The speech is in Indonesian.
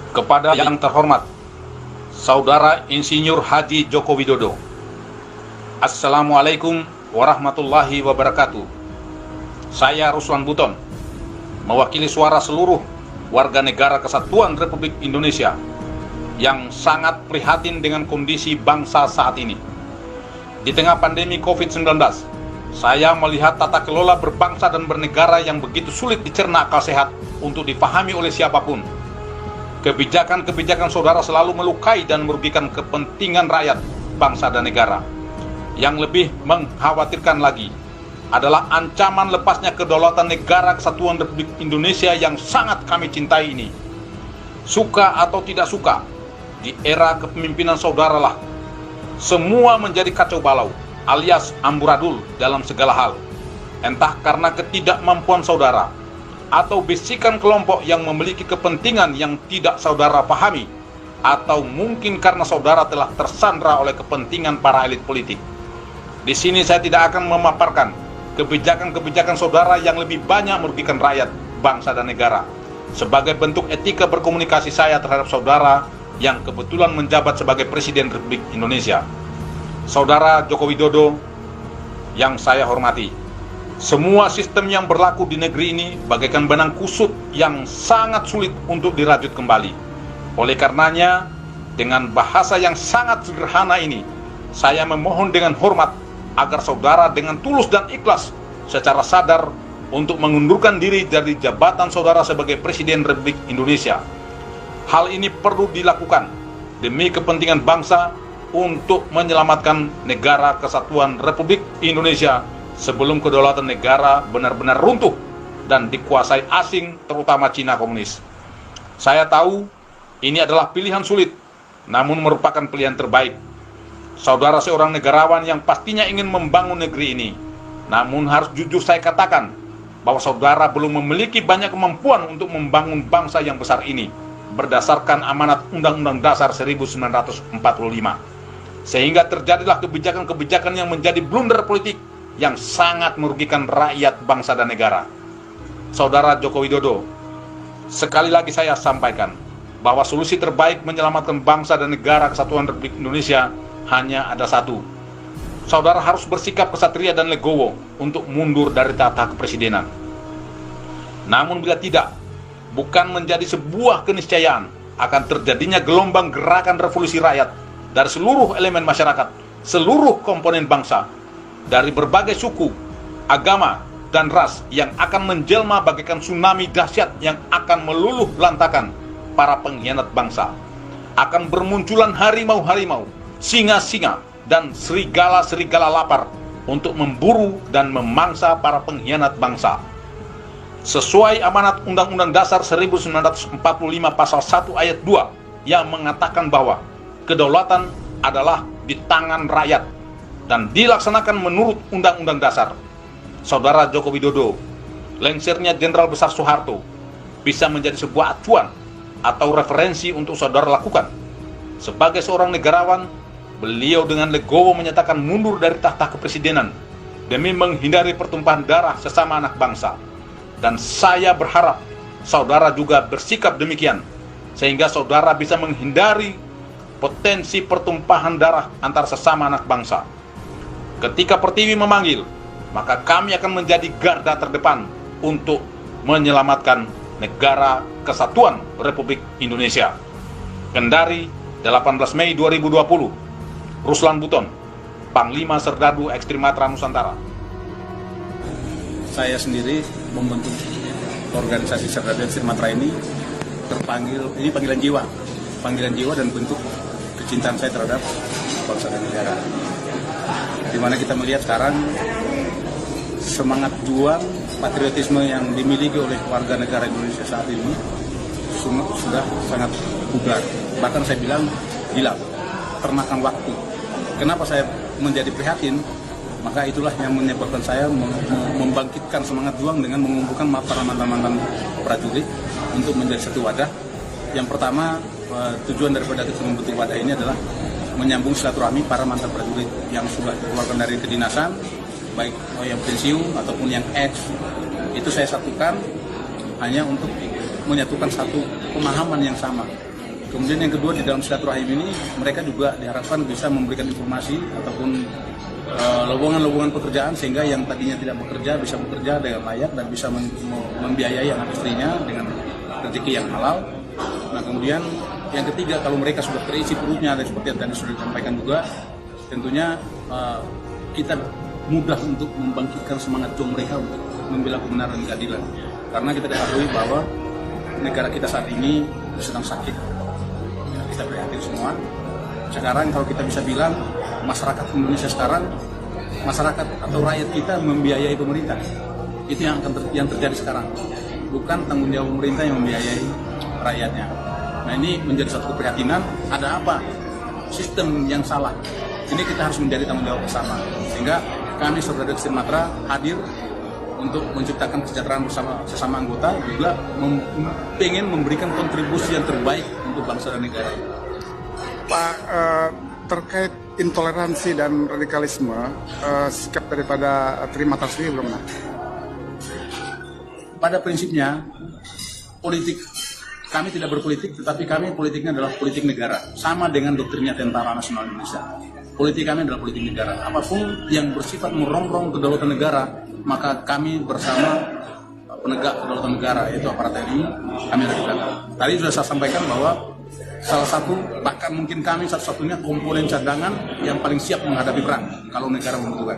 Kepada yang terhormat Saudara Insinyur Haji Joko Widodo, Assalamualaikum warahmatullahi wabarakatuh. Saya Ruslan Buton, mewakili suara seluruh warga negara Kesatuan Republik Indonesia yang sangat prihatin dengan kondisi bangsa saat ini. Di tengah pandemi COVID-19, saya melihat tata kelola berbangsa dan bernegara yang begitu sulit dicerna akal sehat untuk dipahami oleh siapapun. Kebijakan-kebijakan saudara selalu melukai dan merugikan kepentingan rakyat, bangsa dan negara. Yang lebih mengkhawatirkan lagi adalah ancaman lepasnya kedaulatan negara Kesatuan Republik Indonesia yang sangat kami cintai ini. Suka atau tidak suka, di era kepemimpinan saudara lah semua menjadi kacau balau alias amburadul dalam segala hal. Entah karena ketidakmampuan saudara atau bisikan kelompok yang memiliki kepentingan yang tidak saudara pahami, atau mungkin karena saudara telah tersandra oleh kepentingan para elit politik. Di sini saya tidak akan memaparkan kebijakan-kebijakan saudara yang lebih banyak merugikan rakyat, bangsa dan negara, sebagai bentuk etika berkomunikasi saya terhadap saudara yang kebetulan menjabat sebagai Presiden Republik Indonesia. Saudara Joko Widodo yang saya hormati, semua sistem yang berlaku di negeri ini bagaikan benang kusut yang sangat sulit untuk dirajut kembali. Oleh karenanya, dengan bahasa yang sangat sederhana ini, saya memohon dengan hormat agar saudara dengan tulus dan ikhlas secara sadar untuk mengundurkan diri dari jabatan saudara sebagai Presiden Republik Indonesia. Hal ini perlu dilakukan demi kepentingan bangsa untuk menyelamatkan negara Kesatuan Republik Indonesia sebelum kedaulatan negara benar-benar runtuh dan dikuasai asing, terutama Cina komunis. Saya tahu ini adalah pilihan sulit, namun merupakan pilihan terbaik. Saudara seorang negarawan yang pastinya ingin membangun negeri ini, namun harus jujur saya katakan bahwa saudara belum memiliki banyak kemampuan untuk membangun bangsa yang besar ini berdasarkan amanat Undang-Undang Dasar 1945. Sehingga terjadilah kebijakan-kebijakan yang menjadi blunder politik yang sangat merugikan rakyat, bangsa dan negara. Saudara Joko Widodo, sekali lagi saya sampaikan bahwa solusi terbaik menyelamatkan bangsa dan negara Kesatuan Republik Indonesia hanya ada satu. Saudara harus bersikap kesatria dan legowo untuk mundur dari tahta kepresidenan. Namun bila tidak, bukan menjadi sebuah keniscayaan akan terjadinya gelombang gerakan revolusi rakyat dari seluruh elemen masyarakat, seluruh komponen bangsa, dari berbagai suku, agama, dan ras yang akan menjelma bagaikan tsunami dahsyat yang akan meluluh lantakan para pengkhianat bangsa. Akan bermunculan harimau-harimau, singa-singa, dan serigala-serigala lapar untuk memburu dan memangsa para pengkhianat bangsa. Sesuai amanat Undang-Undang Dasar 1945 Pasal 1 Ayat 2 yang mengatakan bahwa kedaulatan adalah di tangan rakyat dan dilaksanakan menurut Undang-Undang Dasar. Saudara Joko Widodo, lengsernya Jenderal Besar Soeharto bisa menjadi sebuah acuan atau referensi untuk saudara lakukan. Sebagai seorang negarawan, beliau dengan legowo menyatakan mundur dari tahta kepresidenan demi menghindari pertumpahan darah sesama anak bangsa. Dan saya berharap saudara juga bersikap demikian, sehingga saudara bisa menghindari potensi pertumpahan darah antar sesama anak bangsa. Ketika Pertiwi memanggil, maka kami akan menjadi garda terdepan untuk menyelamatkan negara Kesatuan Republik Indonesia. Kendari, 18 Mei 2020. Ruslan Buton, Panglima Serdadu Ekstrimatra Nusantara. Saya sendiri membentuk organisasi Serdadu Ekstrimatra ini terpanggil, ini panggilan jiwa dan bentuk kecintaan saya terhadap bangsa dan negara. Di mana kita melihat sekarang semangat juang patriotisme yang dimiliki oleh warga negara Indonesia saat ini sudah sangat pudar. Bahkan saya bilang gila, termakan waktu. Kenapa saya menjadi prihatin? Maka itulah yang menyebabkan saya membangkitkan semangat juang dengan mengumpulkan para mantan-mantan prajurit untuk menjadi satu wadah. Yang pertama, tujuan daripada kita membentuk wadah ini adalah menyambung silaturahmi para mantan prajurit yang sudah dikeluarkan dari kedinasan, baik yang pensiun ataupun yang ex. Itu saya satukan hanya untuk menyatukan satu pemahaman yang sama, Kemudian yang kedua, di dalam silaturahim ini mereka juga diharapkan bisa memberikan informasi ataupun lowongan-lowongan pekerjaan sehingga yang tadinya tidak bekerja bisa bekerja dengan layak dan bisa membiayai anak istrinya dengan rezeki yang halal. Nah, kemudian yang ketiga, kalau mereka sudah terisi perutnya dan seperti yang tadi sudah disampaikan juga, tentunya kita mudah untuk membangkitkan semangat juang mereka untuk membela kebenaran dan keadilan. Karena kita ketahui bahwa negara kita saat ini sedang sakit. Kita prihatin semua. Sekarang kalau kita bisa bilang masyarakat Indonesia sekarang, masyarakat atau rakyat kita membiayai pemerintah. Itu yang terjadi sekarang. Bukan tanggung jawab pemerintah yang membiayai rakyatnya. Nah, ini menjadi satu keprihatinan. Ada apa? Sistem yang salah. Ini kita harus menjadi tanggung jawab bersama. Sehingga kami Saudara Ekstrim Matra hadir untuk menciptakan kesejahteraan bersama sesama anggota, juga ingin memberikan kontribusi yang terbaik untuk bangsa dan negara. Pak, terkait intoleransi dan radikalisme, sikap daripada Trimatra sendiri belum? Pada prinsipnya, politik kami tidak berpolitik, tetapi kami politiknya adalah politik negara, sama dengan doktrinnya Tentara Nasional Indonesia. Politik kami adalah politik negara. Apapun yang bersifat merongrong kedaulatan negara, maka kami bersama penegak kedaulatan negara, yaitu aparat TNI, kami ada di belakang. Tadi sudah saya sampaikan bahwa salah satu, bahkan mungkin kami satu-satunya komponen cadangan yang paling siap menghadapi perang kalau negara membutuhkan.